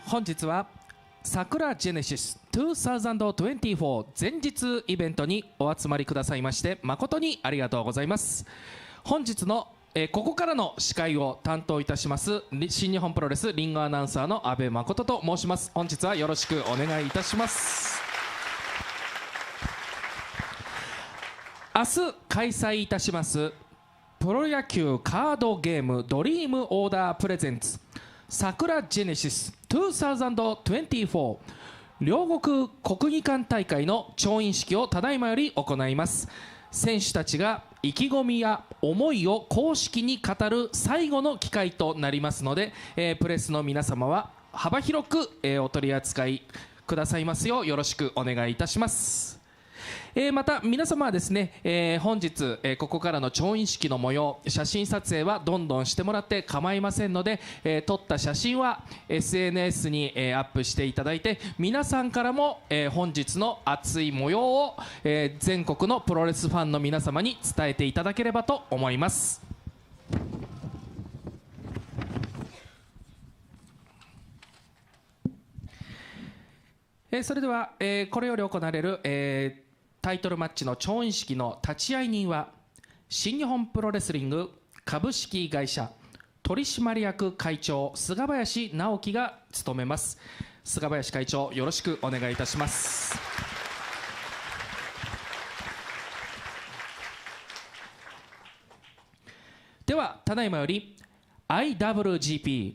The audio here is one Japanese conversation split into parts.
本日は桜ジェネシス2024前日イベントにお集まりくださいまして誠にありがとうございます。本日のここからの司会を担当いたします新日本プロレスリングアナウンサーの阿部誠と申します。本日はよろしくお願いいたします。明日開催いたしますプロ野球カードゲームドリームオーダープレゼンツ桜ジェネシス2024両国国技館大会の調印式をただいまより行います。選手たちが意気込みや思いを公式に語る最後の機会となりますので、プレスの皆様は幅広く、お取り扱いくださいますようよろしくお願いいたします。また皆様はですね、本日、ここからの調印式の模様写真撮影はどんどんしてもらって構いませんので、撮った写真は SNS に、アップしていただいて皆さんからも、本日の熱い模様を、全国のプロレスファンの皆様に伝えていただければと思います。それでは、これより行われる、タイトルマッチの調印式の立会人は新日本プロレスリング株式会社取締役会長菅林直樹が務めます。菅林会長、よろしくお願いいたします。ではただいまより IWGP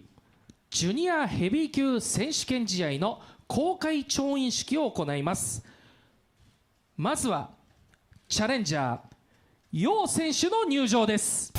ジュニアヘビー級選手権試合の公開調印式を行います。まずはチャレンジャー楊選手の入場です。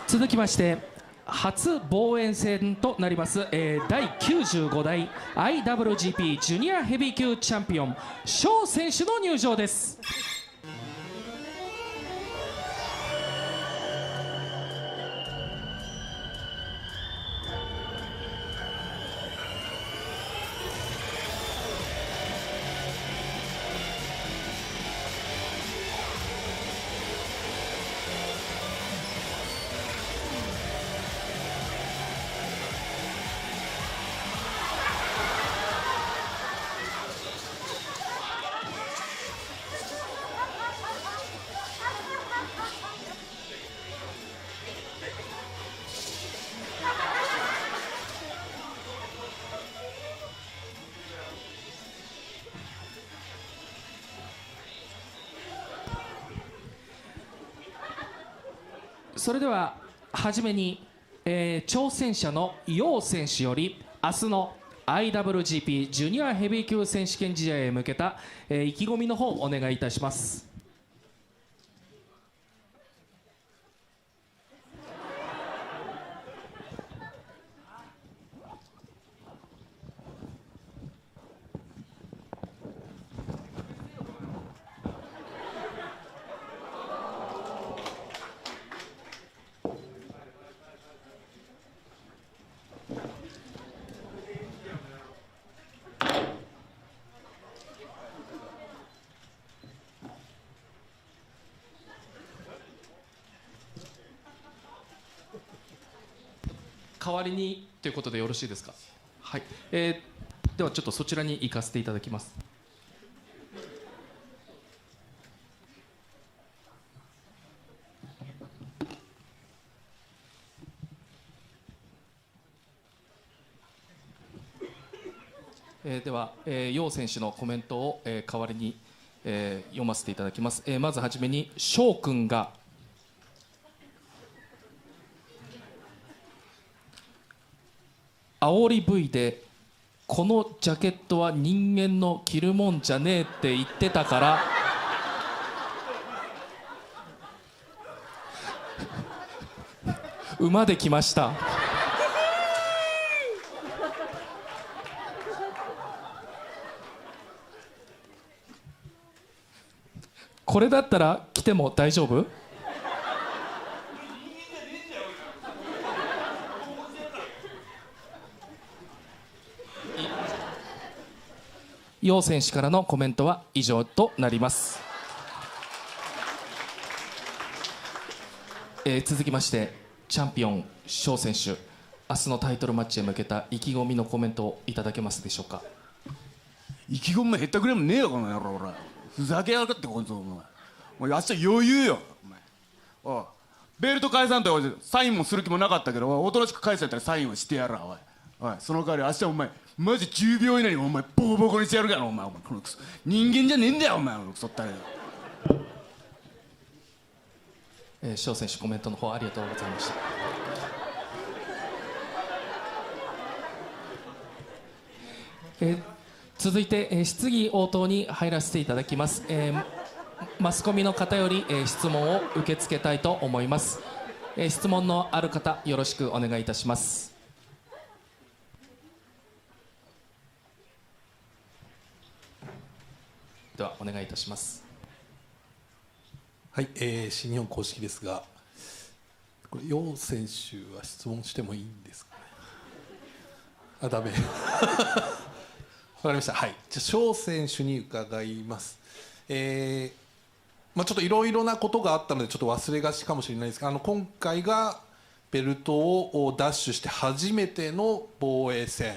続きまして初防衛戦となります、第95代 IWGP ジュニアヘビー級チャンピオン翔選手の入場です。それでは初めに、挑戦者の楊選手より明日の IWGP ジュニアヘビー級選手権試合へ向けた、意気込みの方お願いいたします。代わりにということでよろしいですか。はい、ではちょっとそちらに行かせていただきます。では、楊選手のコメントを、代わりに、読ませていただきます。まずはじめに翔くんが煽り V でこのジャケットは人間の着るもんじゃねえって言ってたから馬で来ました。これだったら来ても大丈夫？楊選手からのコメントは以上となります。続きましてチャンピオン翔選手、明日のタイトルマッチへ向けた意気込みのコメントをいただけますでしょうか。意気込みもへったくれもねえよこの野郎。俺ふざけやがってこいつ。お前明日余裕よお前。おいベルト返さんとサインもする気もなかったけど、おとなしく返せやったらサインはしてやるわ。おいその代わり明日お前マジ10秒以内にお前ボコボコにしてやるから。お前このクソ人間じゃねえんだよお前クソったれ。翔選手コメントの方ありがとうございました。続いて、質疑応答に入らせていただきます。マスコミの方より、質問を受け付けたいと思います。質問のある方よろしくお願いいたします。ではお願いいたします。はい、新日本公式ですが、これ楊選手は質問してもいいんですかね。あ、ダメ。わかりました。はい、じゃあ翔選手に伺います。ちょっといろいろなことがあったのでちょっと忘れがちかもしれないですが、今回がベルトを奪取して初めての防衛戦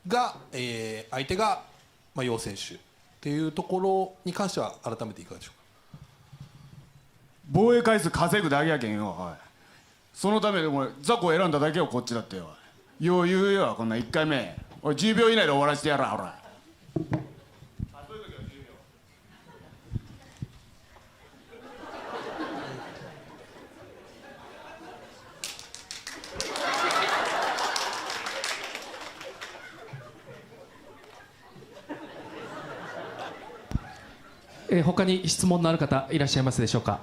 が、相手が、楊選手っていうところに関しては改めていかがでしょうか。防衛回数稼ぐだけやけんよ。おいそのためでも雑魚を選んだだけよこっちだってよ。余裕よこんな1回目。おい10秒以内で終わらせてやらほら。他に質問のある方いらっしゃいますでしょうか。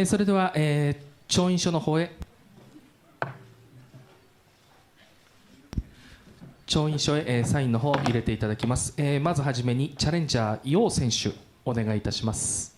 それでは、調印書の方へサインの方を入れていただきます。まずはじめにチャレンジャー楊選手お願いいたします。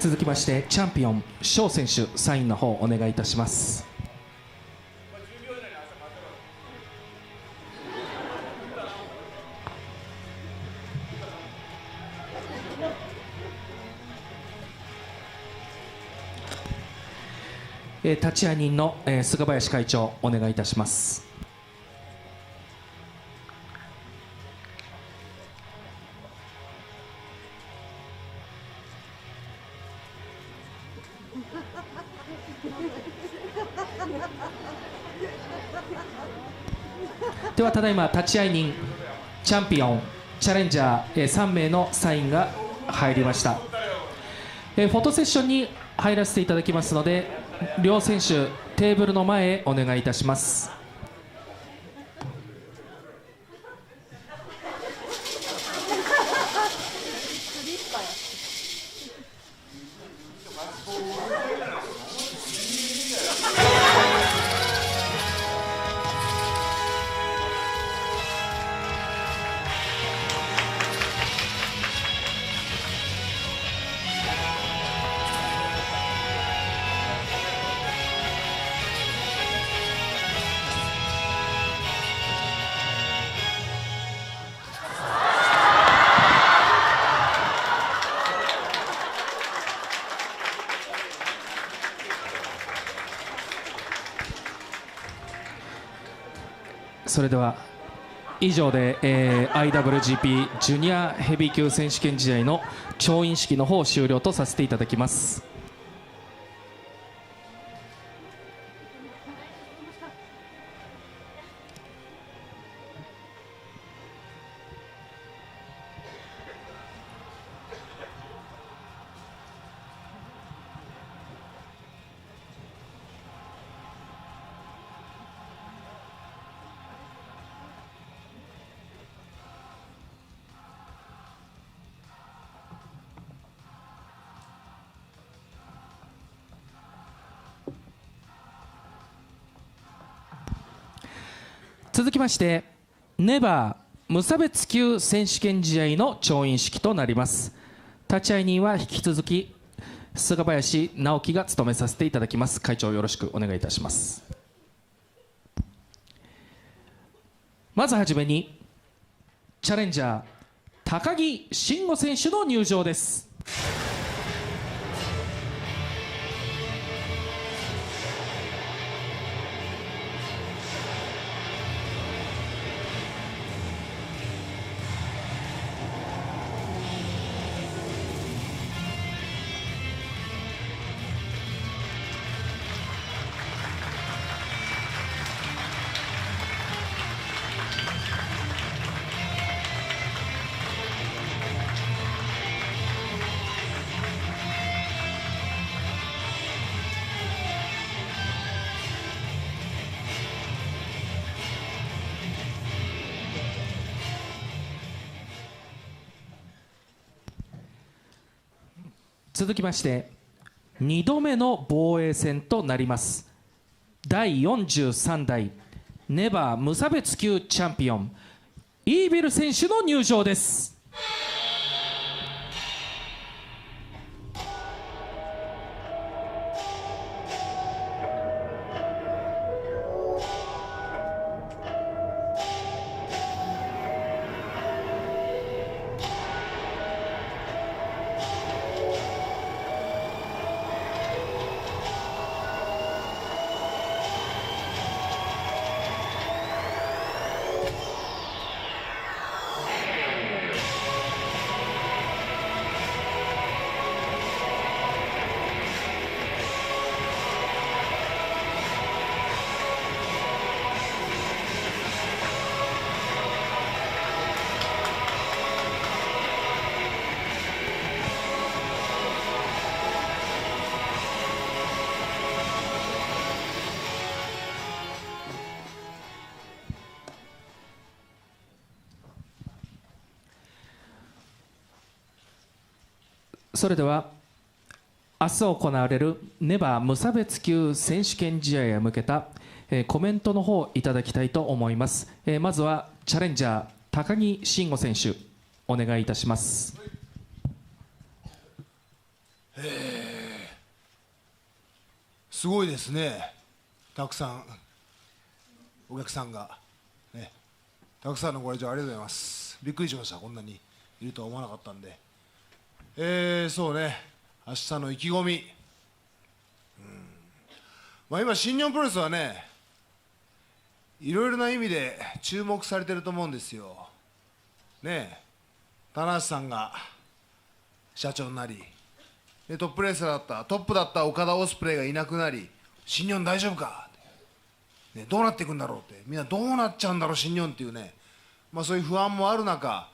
続きましてチャンピオン翔選手サインの方お願いいたします。立会人の菅林会長お願いいたします。ではただいま立会人チャンピオンチャレンジャー3名のサインが入りました。フォトセッションに入らせていただきますので両選手テーブルの前へお願いいたします。それでは以上で、IWGP ジュニアヘビー級選手権試合の調印式の方を終了とさせていただきます。続きましてネバー無差別級選手権試合の調印式となります。立会人は引き続き菅林直樹が務めさせていただきます。会長よろしくお願いいたします。まずはじめにチャレンジャー高木慎吾選手の入場です。続きまして2度目の防衛戦となります第43代ネバー無差別級チャンピオンイービル選手の入場です。それでは明日行われるネバー無差別級選手権試合へ向けた、コメントの方をいただきたいと思います。まずはチャレンジャー高木慎吾選手お願いいたします。すごいですね。たくさんお客さんが、ね、たくさんのご来場ありがとうございます。びっくりしました。こんなにいるとは思わなかったんで。そうね、明日の意気込み、今新日本プロレスはね、いろいろな意味で注目されてると思うんですよね。棚橋さんが社長になりで、トップレーサーだったトップだった岡田オスプレイがいなくなり、新日本大丈夫か、ね、どうなっていくんだろうって、みんなどうなっちゃうんだろう新日本っていうね、そういう不安もある中、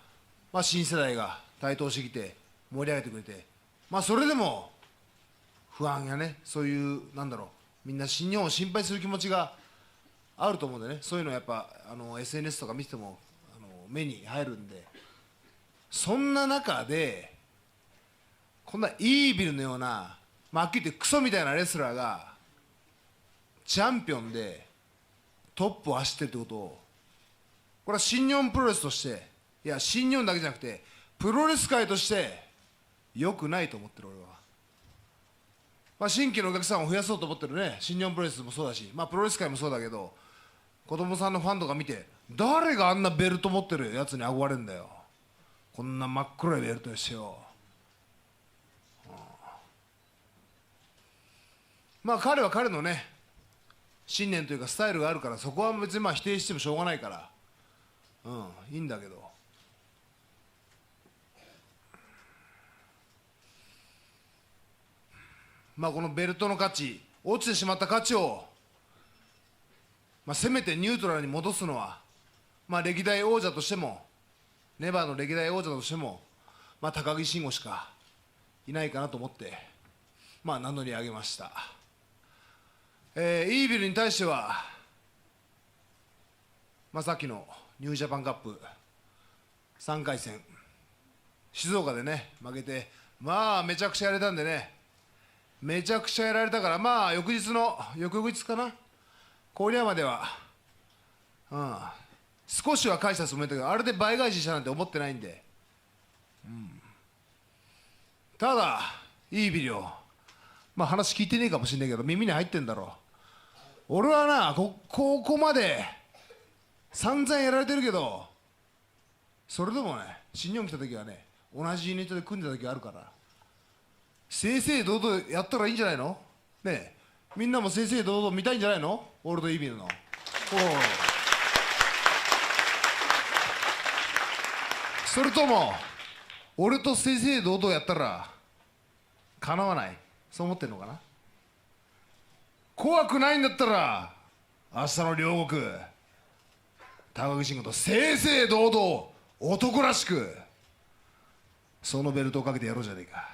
新世代が台頭してきて盛り上げてくれて、それでも不安やね、そういうなんだろう、みんな新日本を心配する気持ちがあると思うんでね、そういうのやっぱSNS とか見てても目に入るんで、そんな中でこんなイービルのような、はっきり言ってクソみたいなレスラーがチャンピオンでトップを走ってるってことを、これは新日本プロレスとして、いや新日本だけじゃなくてプロレス界として良くないと思ってる俺は。新規のお客さんを増やそうと思ってるね、新日本プロレスもそうだし、プロレス界もそうだけど、子供さんのファンとか見て、誰があんなベルト持ってるやつに憧れるんだよ、こんな真っ黒いベルトしてよ。彼は彼のね信念というかスタイルがあるから、そこは別にまあ否定してもしょうがないから、いいんだけど、まあこのベルトの価値、落ちてしまった価値を、せめてニュートラルに戻すのは、歴代王者としても、ネバーの歴代王者としても、高木慎吾しかいないかなと思って、名乗り上げました。イービルに対しては、さっきのニュージャパンカップ3回戦、静岡でね、負けて、めちゃくちゃやれたんでね、めちゃくちゃやられたから、翌日かな、郡山では、少しは返したつもりだけど、あれで倍返ししたなんて思ってないんで、ただ、いいビデオ、話聞いてねえかもしんないけど、耳に入ってんだろう。俺はな、ここまで散々やられてるけど、それでもね、新日本来た時はね、同じユニットで組んでた時あるから、正々堂々やったらいいんじゃないのねえ、みんなも正々堂々見たいんじゃないの、俺とイービルの。それとも俺と正々堂々やったらかなわない、そう思ってんのかな。怖くないんだったら明日の両国、高木慎吾と正々堂々男らしくそのベルトをかけてやろうじゃねえか。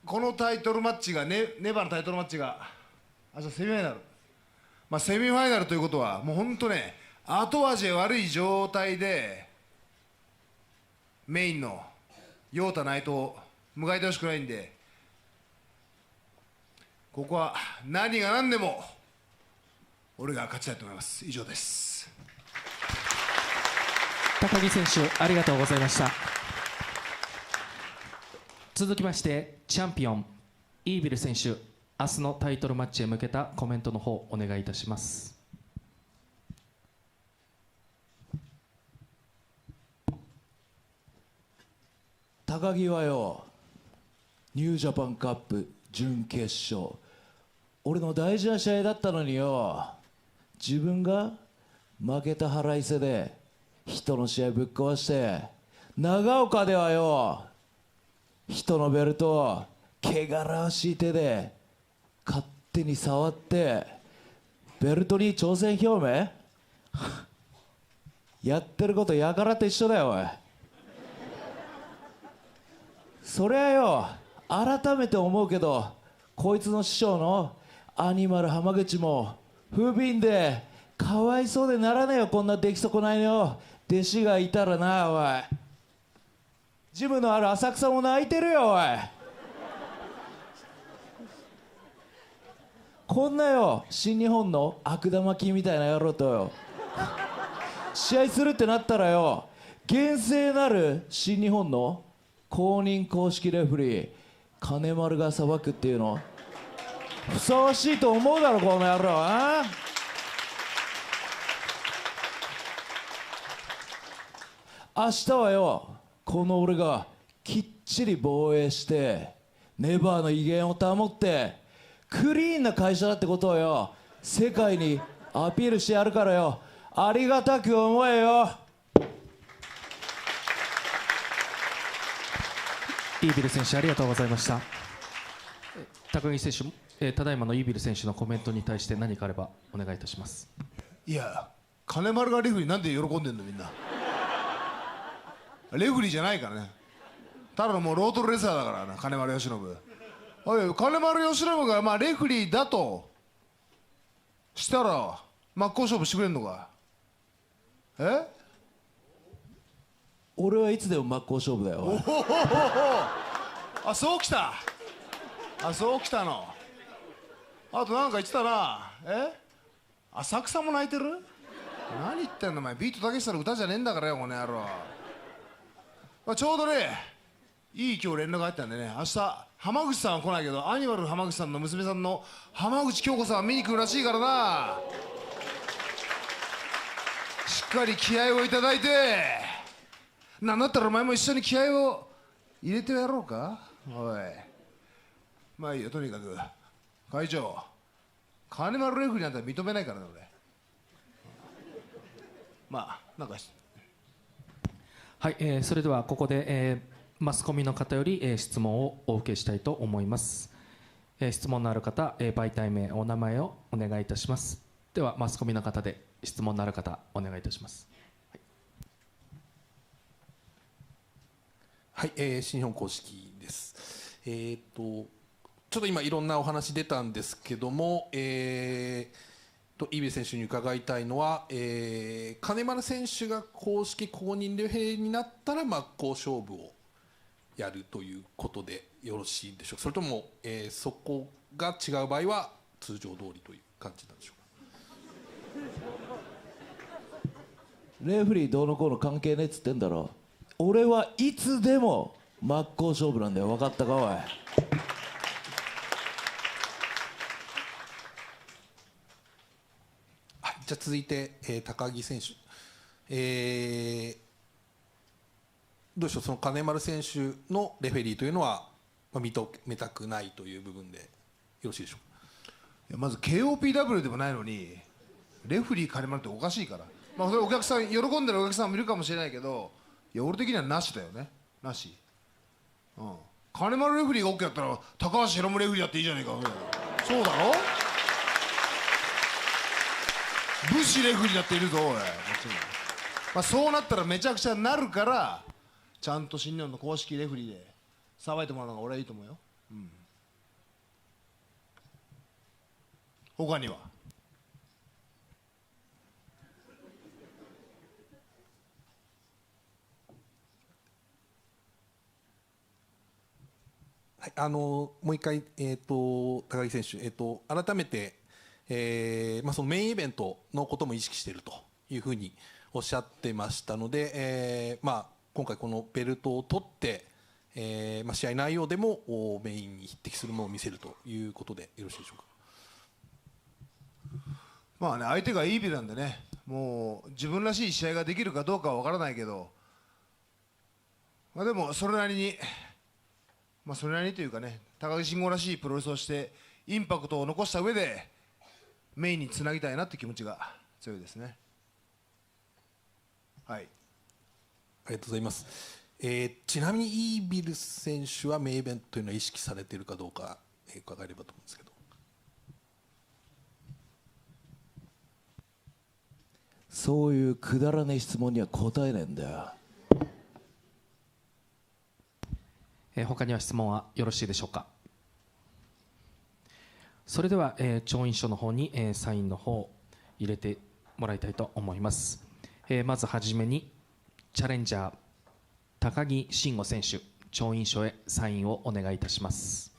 このタイトルマッチがネバのタイトルマッチが明日セミファイナル、セミファイナルということはもう本当ね、後味悪い状態でメインの陽太内藤を迎えてほしくないんで、ここは何が何でも俺が勝ちたいと思います。以上です。高木選手、ありがとうございました。続きましてチャンピオンイービル選手、明日のタイトルマッチへ向けたコメントの方お願いいたします。高木はよ、ニュージャパンカップ準決勝、俺の大事な試合だったのによ、自分が負けた腹いせで人の試合ぶっ壊して、長岡ではよ、人のベルトを汚らわしい手で勝手に触ってベルトに挑戦表明やってることやからと一緒だよおい。そりゃよ、改めて思うけど、こいつの師匠のアニマル浜口も不憫でかわいそうでならねえよ、こんな出来損ないの弟子がいたらなおい。ジムのある浅草も泣いてるよおい。こんなよ新日本の悪玉菌みたいな野郎とよ試合するってなったらよ、厳正なる新日本の公認公式レフェリー金丸が裁くっていうのふさわしいと思うだろこの野郎は。明日はよ、この俺がきっちり防衛してネバーの威厳を保ってクリーンな会社だってことをよ、世界にアピールしてやるからよ、ありがたく思えよ。イービル選手、ありがとうございました。高木選手、ただいまのイービル選手のコメントに対して何かあればお願いいたします。いや、金丸がレフリーなんで喜んでんのみんな。レフリーじゃないからね、ただのもうロードレスラーだからな、金丸義信。おい、金丸義信がレフリーだとしたら真っ向勝負してくれんのか。俺はいつでも真っ向勝負だよ。あ、そうきた。あ、そうきたの。あとなんか言ってたな。浅草も泣いてる。何言ってんのお前、ビートたけしさんの歌じゃねえんだからよこの野郎。ちょうどね、いい今日連絡が入ったんでね、明日浜口さんは来ないけどアニマル浜口さんの娘さんの浜口京子さんは見に来るらしいからな。しっかり気合をいただいて、なんだったらお前も一緒に気合を入れてやろうか。おい、まあいいよ、とにかく会長、金丸レフェリーなんて認めないからね俺。まあなんかはい、それではここで、マスコミの方より、質問をお受けしたいと思います。質問のある方、媒体名、お名前をお願いいたします。ではマスコミの方で質問のある方お願いいたします。はい、新日本公式です。ちょっと今いろんなお話出たんですけども、イービル選手に伺いたいのは、金丸選手が公式公認レフェリーになったら真っ向勝負をやるということでよろしいでしょうか。それとも、そこが違う場合は通常通りという感じなんでしょうか。レフェリーどうのこうの関係ねえっつってんだろ。俺はいつでも真っ向勝負なんだよ。分かったかおい。じゃあ続いて、高木選手、どうでしょう、その金丸選手のレフェリーというのは、認めたくないという部分でよろしいでしょうか。いやまず KOPW でもないのにレフェリー金丸っておかしいから、まあ、それお客さん喜んでるお客さんもいるかもしれないけど、いや俺的にはなしだよね。なし。金丸レフェリーが OK だったら高橋宏夢レフェリーだっていいじゃねえか。そうだろ。武士レフェリーだっているぞおい。まあ、そうなったらめちゃくちゃなるから、ちゃんと新日本の公式レフェリーで騒いでもらうのが俺はいいと思うよ。他には。はい、もう一回、高木選手、改めて、そのメインイベントのことも意識しているというふうにおっしゃってましたので、今回このベルトを取って、試合内容でもメインに匹敵するものを見せるということでよろしいでしょうか。まあね、相手がイービルなんでね、もう自分らしい試合ができるかどうかは分からないけど、でもそれなりに、それなりにというかね、高木慎吾らしいプロレスをしてインパクトを残した上でメインにつなぎたいなって気持ちが強いですね。はい、ありがとうございます。ちなみにイービル選手はメインイベントというのは意識されているかどうか、伺えればと思うんですけど。そういうくだらねえ質問には答えねえんだよ。他には質問はよろしいでしょうか。それでは、調印書の方に、サインの方を入れてもらいたいと思います。まずはじめにチャレンジャー高木慎吾選手、調印書へサインをお願いいたします。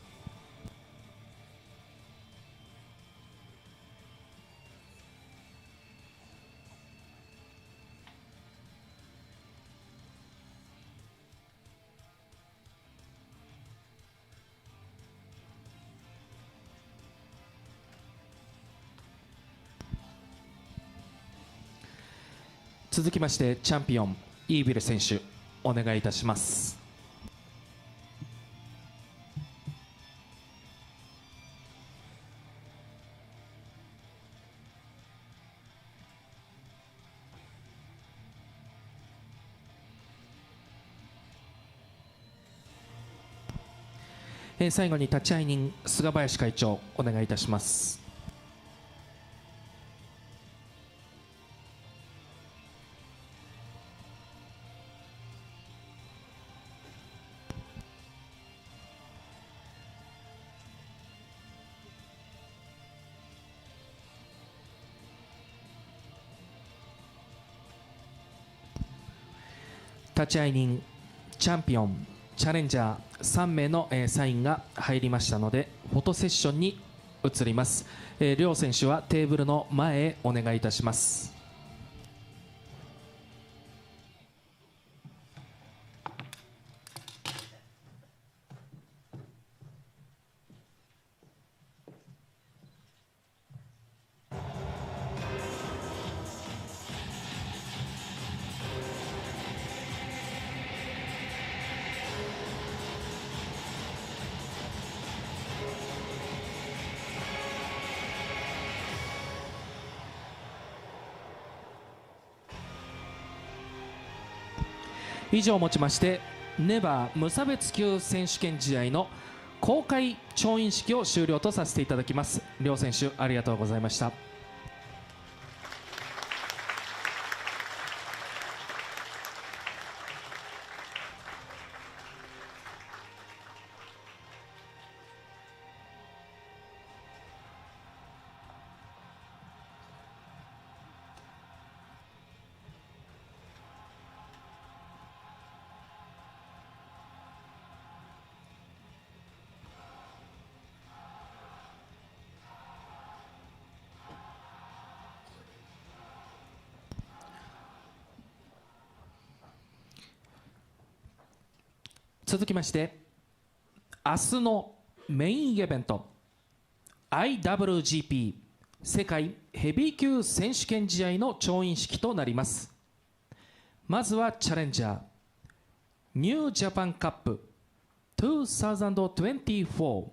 続きましてチャンピオンイービル選手、お願いいたします。最後に立会人菅林会長、お願いいたします。立会人、チャンピオン、チャレンジャー3名の、サインが入りましたのでフォトセッションに移ります。両選手はテーブルの前へお願いいたします。以上をもちましてネバー無差別級選手権試合の公開調印式を終了とさせていただきます。両選手ありがとうございました。続きまして明日のメインイベント IWGP 世界ヘビー級選手権試合の調印式となります。まずはチャレンジャーニュージャパンカップ2024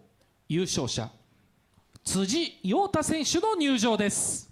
優勝者辻陽太選手の入場です。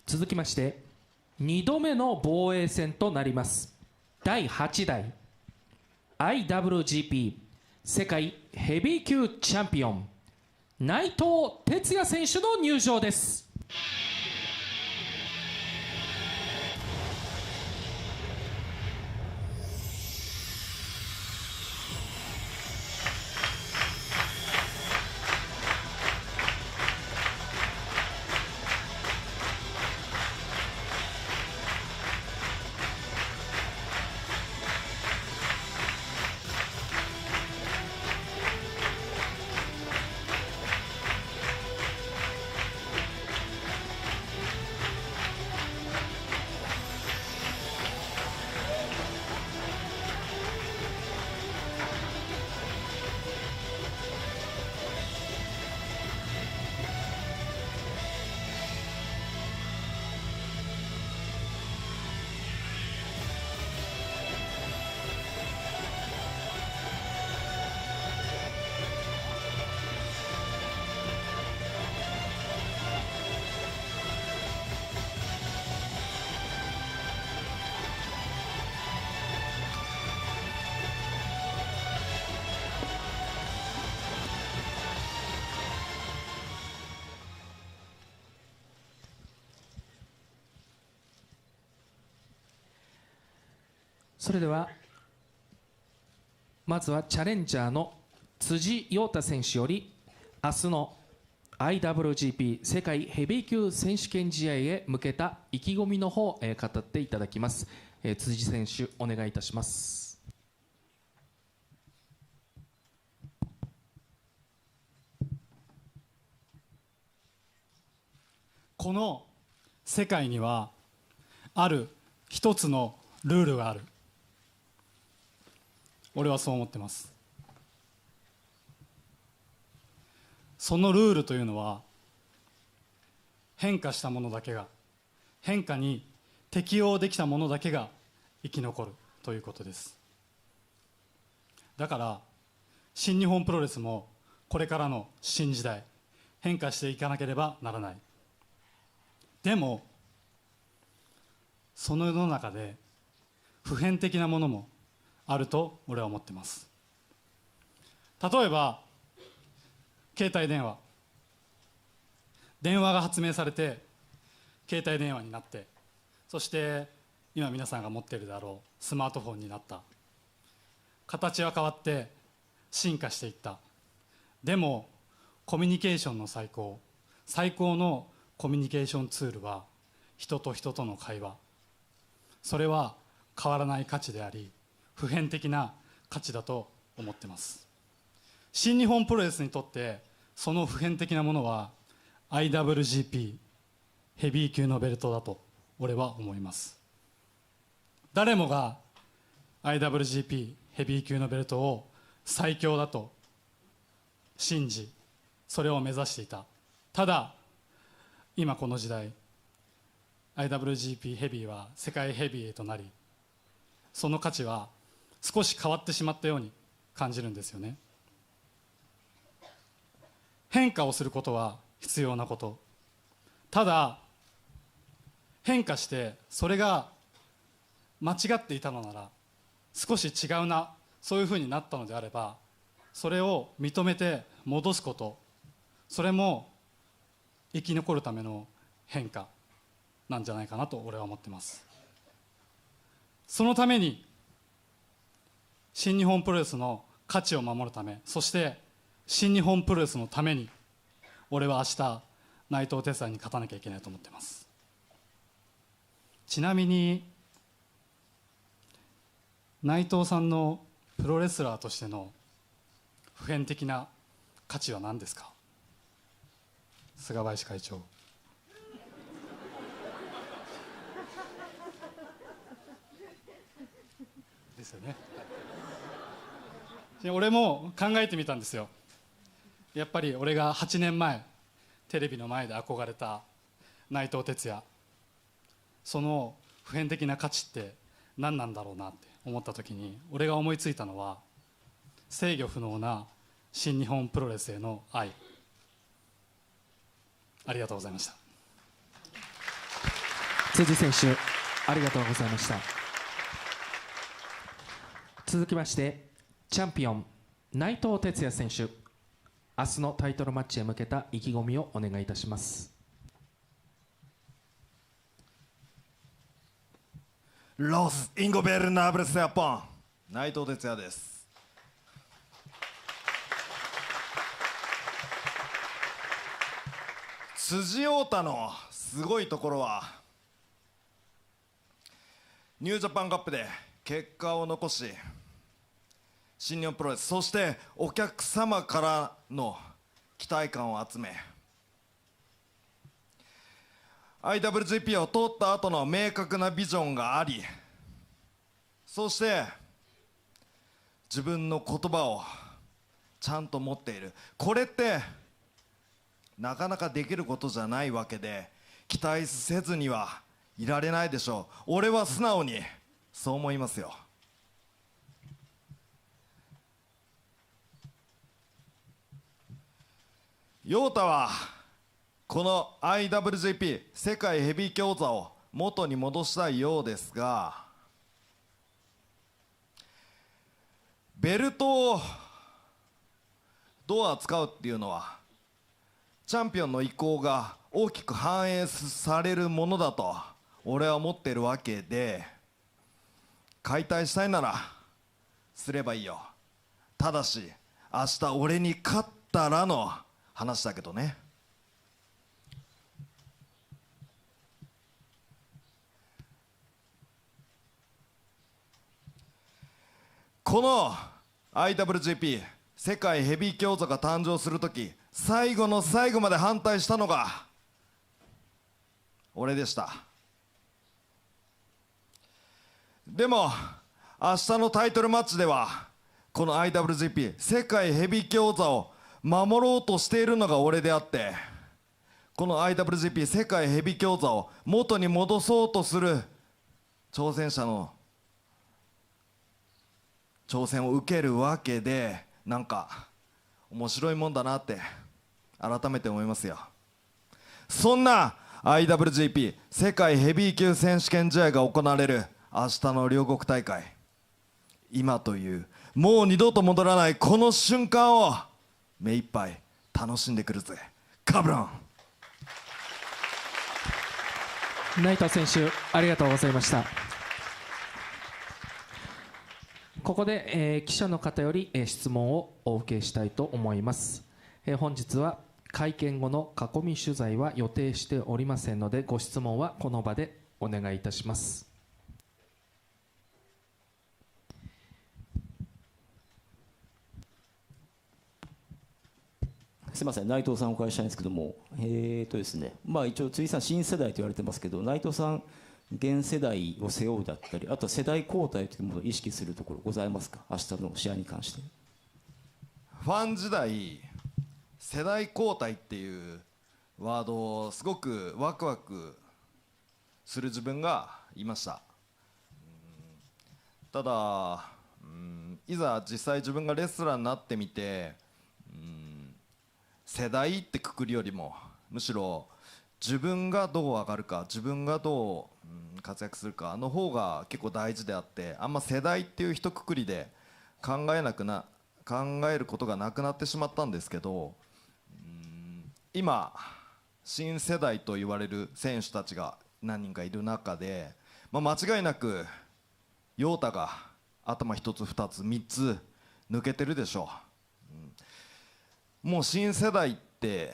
続きまして2度目の防衛戦となります第8代 IWGP 世界ヘビー級チャンピオン内藤哲也選手の入場です。それではまずはチャレンジャーの辻陽太選手より明日の IWGP 世界ヘビー級選手権試合へ向けた意気込みの方を語っていただきます。辻選手お願いいたします。この世界にはある一つのルールがある。俺はそう思ってます。そのルールというのは変化したものだけが、変化に適応できたものだけが生き残るということです。だから新日本プロレスもこれからの新時代変化していかなければならない。でもその世の中で普遍的なものもあると俺は思ってます。例えば携帯電話が発明されて携帯電話になって、そして今皆さんが持っているであろうスマートフォンになった。形は変わって進化していった。でもコミュニケーションの最高のコミュニケーションツールは人と人との会話。それは変わらない価値であり、普遍的な価値だと思ってます。新日本プロレスにとってその普遍的なものは IWGP ヘビー級のベルトだと俺は思います。誰もが IWGP ヘビー級のベルトを最強だと信じ、それを目指していた。ただ今この時代 IWGP ヘビーは世界ヘビーへとなり、その価値は少し変わってしまったように感じるんですよね。変化をすることは必要なこと。ただ変化してそれが間違っていたのなら、少し違うな、そういうふうになったのであれば、それを認めて戻すこと、それも生き残るための変化なんじゃないかなと俺は思ってます。そのために新日本プロレスの価値を守るため、そして新日本プロレスのために俺は明日内藤哲也に勝たなきゃいけないと思ってます。ちなみに内藤さんのプロレスラーとしての普遍的な価値は何ですか？菅林会長。ですよね。俺も考えてみたんですよ。やっぱり俺が8年前テレビの前で憧れた内藤哲也、その普遍的な価値って何なんだろうなって思った時に、俺が思いついたのは制御不能な新日本プロレスへの愛。ありがとうございました。辻選手、ありがとうございました。続きましてチャンピオン内藤哲也選手、明日のタイトルマッチへ向けた意気込みをお願いいたします。ロス・インゴベルナブレス・ヤポン、内藤哲也です。辻太太のすごいところは、ニュージャパンカップで結果を残し、新日本プロレス、そしてお客様からの期待感を集め、 IWGP を取った後の明確なビジョンがあり、そして自分の言葉をちゃんと持っている。これってなかなかできることじゃないわけで、期待せずにはいられないでしょう。俺は素直にそう思いますよ。陽太はこの IWGP 世界ヘビー強座を元に戻したいようですが、ベルトをどう扱うっていうのはチャンピオンの意向が大きく反映されるものだと俺は思ってるわけで、解体したいならすればいいよ。ただし明日俺に勝ったらの話だけどね。この IWGP 世界ヘビー強座が誕生するとき、最後の最後まで反対したのが俺でした。でも明日のタイトルマッチではこの IWGP 世界ヘビー強座を守ろうとしているのが俺であって、この IWGP 世界ヘビー強座を元に戻そうとする挑戦者の挑戦を受けるわけで、なんか面白いもんだなって改めて思いますよ。そんな IWGP 世界ヘビー級選手権試合が行われる明日の両国大会、今というもう二度と戻らないこの瞬間を目いっぱい楽しんでくるぜカブロン。内藤選手、ありがとうございました。ここで、記者の方より、質問をお受けしたいと思います。本日は会見後の囲み取材は予定しておりませんので、ご質問はこの場でお願いいたします。すみません、内藤さんお伺いしたいんですけども、ですね、一応、辻さん、新世代と言われてますけど、内藤さん、現世代を背負うだったり、あとは世代交代というものを意識するところ、ございますか、明日の試合に関して。ファン時代、世代交代っていうワードをすごくワクワクする自分がいました。ただ、いざ実際自分がレスラーになってみて、世代ってくくりよりもむしろ自分がどう上がるか、自分がどう活躍するかの方が結構大事であって、あんま世代っていう一括りで考えることがなくなってしまったんですけど、今新世代と言われる選手たちが何人かいる中で、間違いなく陽太が頭一つ二つ三つ抜けてるでしょう。もう新世代って、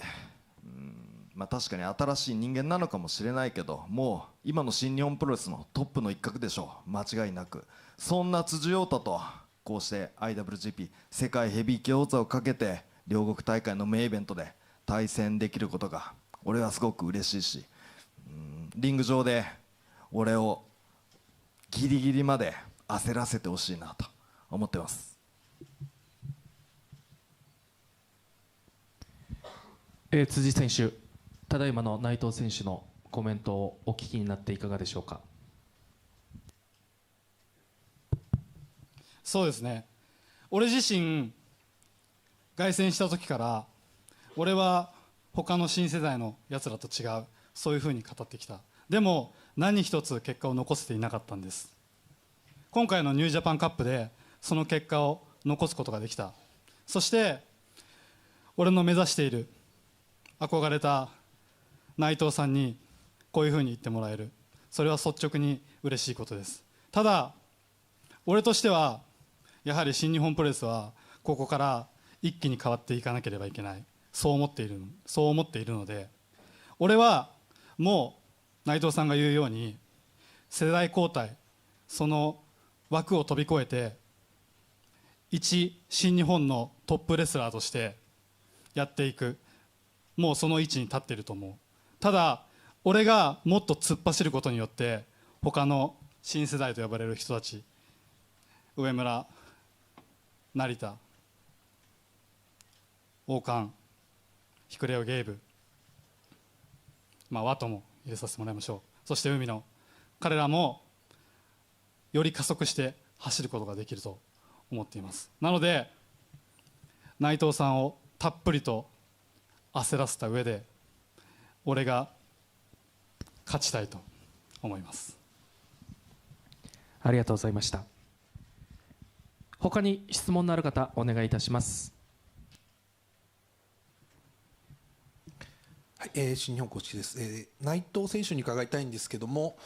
確かに新しい人間なのかもしれないけど、もう今の新日本プロレスのトップの一角でしょう、間違いなく。そんな辻陽太とこうして IWGP 世界ヘビー級王座をかけて両国大会のメインイベントで対戦できることが俺はすごく嬉しいし、リング上で俺をギリギリまで焦らせてほしいなと思ってます。辻選手、ただいまの内藤選手のコメントをお聞きになっていかがでしょうか。そうですね、俺自身凱旋した時から俺は他の新世代のやつらと違う、そういうふうに語ってきた。でも何一つ結果を残せていなかったんです。今回のニュージャパンカップでその結果を残すことができた。そして俺の目指している憧れた内藤さんにこういうふうに言ってもらえる、それは率直に嬉しいことです。ただ俺としてはやはり新日本プロレスはここから一気に変わっていかなければいけない、そう思っているので、俺はもう内藤さんが言うように世代交代、その枠を飛び越えて一新日本のトップレスラーとしてやっていく、もうその位置に立っていると思う。ただ俺がもっと突っ走ることによって他の新世代と呼ばれる人たち、上村、成田、王冠、ヒクレオゲイブ、ワトも入れさせてもらいましょう。そして海野、彼らもより加速して走ることができると思っています。なので内藤さんをたっぷりと焦らせた上で俺が勝ちたいと思います。ありがとうございました。他に質問のある方、お願いいたします。はい、新日本公式です。内藤選手に伺いたいんですけども、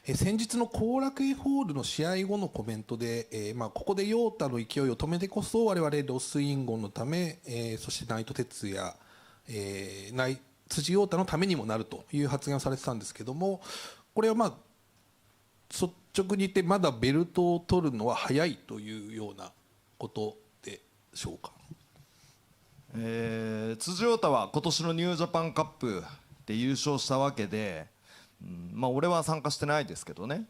先日の後楽園ホールの試合後のコメントで、ここで陽太の勢いを止めてこそ我々ロスインゴンのため、そして内藤哲也、辻陽太のためにもなるという発言をされてたんですけども、これは率直に言ってまだベルトを取るのは早いというようなことでしょうか。辻陽太は今年のニュージャパンカップで優勝したわけで、俺は参加してないですけどね、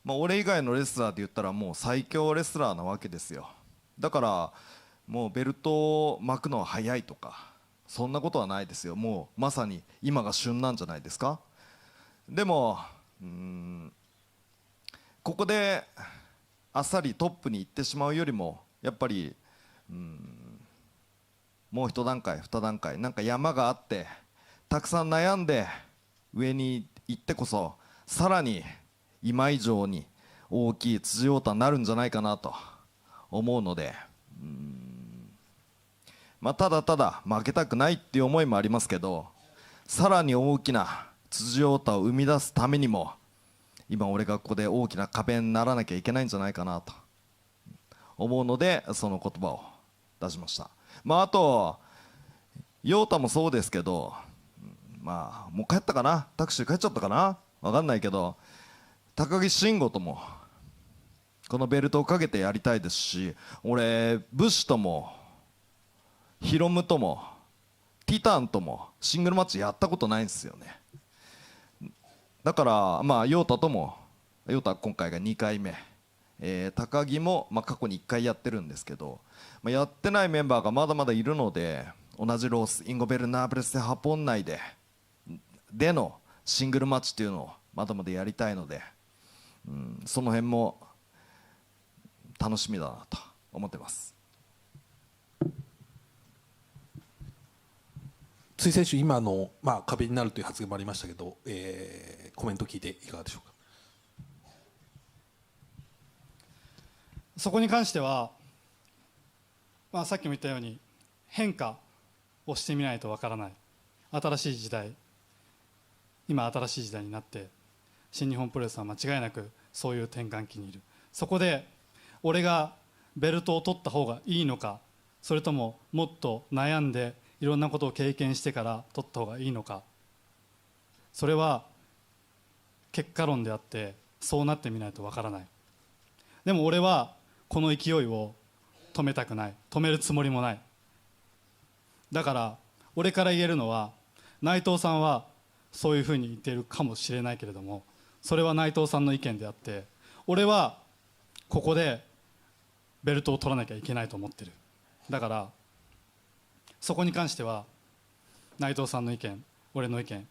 俺以外のレスラーで言ったらもう最強レスラーなわけですよ。だからもうベルトを巻くのは早いとかそんなことはないですよ。もうまさに今が旬なんじゃないですか。でもここであっさりトップに行ってしまうよりもやっぱりもう一段階二段階なんか山があってたくさん悩んで上に行ってこそさらに今以上に大きい辻陽太になるんじゃないかなと思うので、ただただ負けたくないっていう思いもありますけど、さらに大きな辻陽太を生み出すためにも今俺がここで大きな壁にならなきゃいけないんじゃないかなと思うのでその言葉を出しました。あと陽太もそうですけど、もう帰ったかな、タクシー帰っちゃったかな、分かんないけど、高木慎吾ともこのベルトをかけてやりたいですし、俺ブシともヒロムともティタンともシングルマッチやったことないんですよね。だから陽太とも、陽太は今回が2回目、高木も過去に1回やってるんですけど、やってないメンバーがまだまだいるので、同じロースインゴベルナーブレス・ハポン内でのシングルマッチっていうのをまだまだやりたいので、その辺も楽しみだなと思ってます。辻選手、今の、壁になるという発言もありましたけど、コメント聞いていかがでしょうか。そこに関しては、さっきも言ったように変化をしてみないとわからない、新しい時代、今新しい時代になって新日本プロレスは間違いなくそういう転換期にいる。そこで俺がベルトを取った方がいいのか、それとももっと悩んでいろんなことを経験してから取った方がいいのか、それは結果論であってそうなってみないとわからない。でも俺はこの勢いを止めたくない、止めるつもりもない。だから俺から言えるのは、内藤さんはそういうふうに言っているかもしれないけれども、それは内藤さんの意見であって、俺はここでベルトを取らなきゃいけないと思ってる。だからそこに関しては内藤さんの意見、俺の意見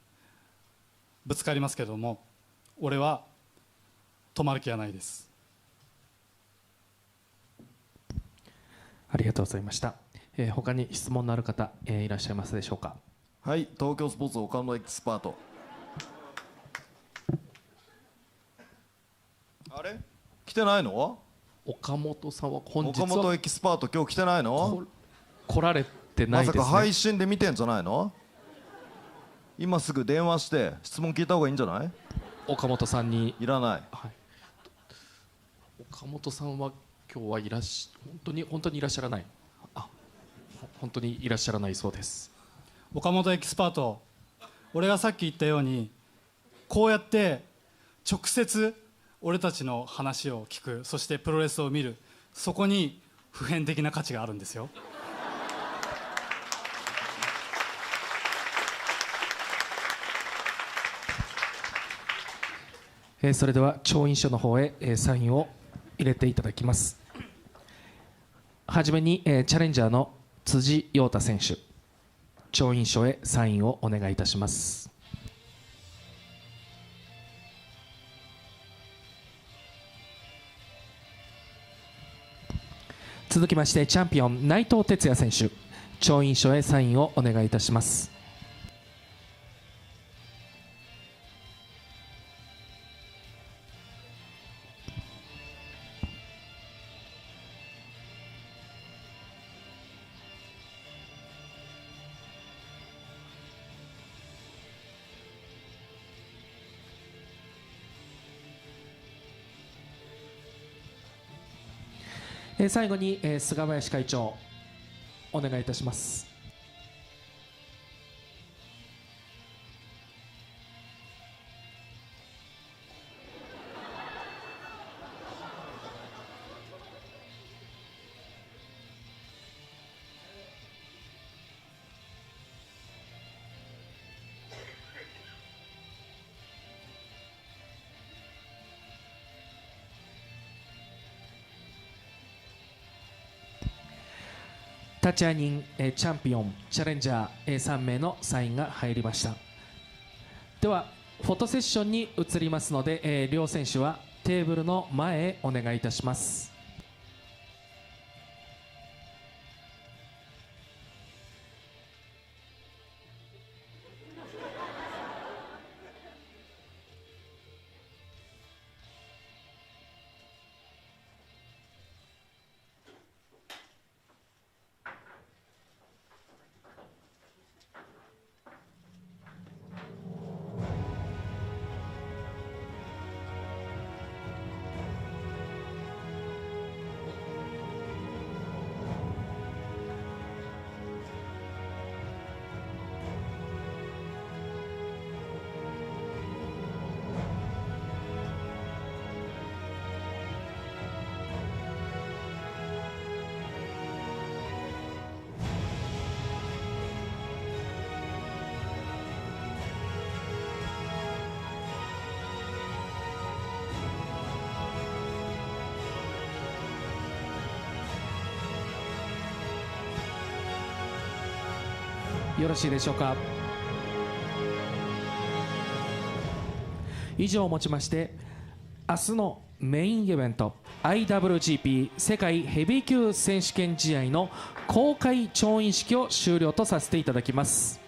ぶつかりますけれども、俺は止まる気はないです。ありがとうございました。他に質問のある方、いらっしゃいますでしょうか。はい、東京スポーツ岡野エキスパート。あれ来てないの？岡本さんは本日は岡本エキスパート今日来てないの？来られてないですね。まさか配信で見てんじゃないの？今すぐ電話して質問聞いた方がいいんじゃない？岡本さんに。いらない。はい、岡本さんは今日はい本当にいらっしゃらない。本当にいらっしゃらないそうです。岡本エキスパート、俺がさっき言ったようにこうやって直接俺たちの話を聞く、そしてプロレスを見る、そこに普遍的な価値があるんですよ。それでは調印書の方へ、サインを入れていただきます。はじめに、チャレンジャーの辻陽太選手、調印書へサインをお願いいたします。続きましてチャンピオン内藤哲也選手、調印書へサインをお願いいたします。最後に、菅林会長お願いいたします。立会人、チャンピオン、チャレンジャー、3名のサインが入りました。ではフォトセッションに移りますので、両選手はテーブルの前へお願いいたします。よろしいでしょうか。以上をもちまして明日のメインイベント IWGP 世界ヘビー級選手権試合の公開調印式を終了とさせていただきます。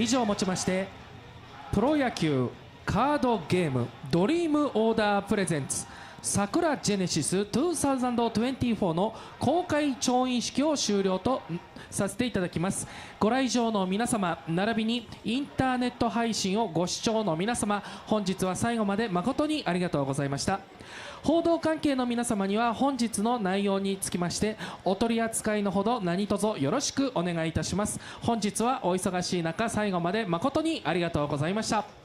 以上をもちましてプロ野球カードゲームドリームオーダープレゼンツ桜ジェネシス2024の公開調印式を終了とさせていただきます。ご来場の皆様並びにインターネット配信をご視聴の皆様、本日は最後まで誠にありがとうございました。報道関係の皆様には本日の内容につきましてお取り扱いのほど何卒よろしくお願いいたします。本日はお忙しい中最後まで誠にありがとうございました。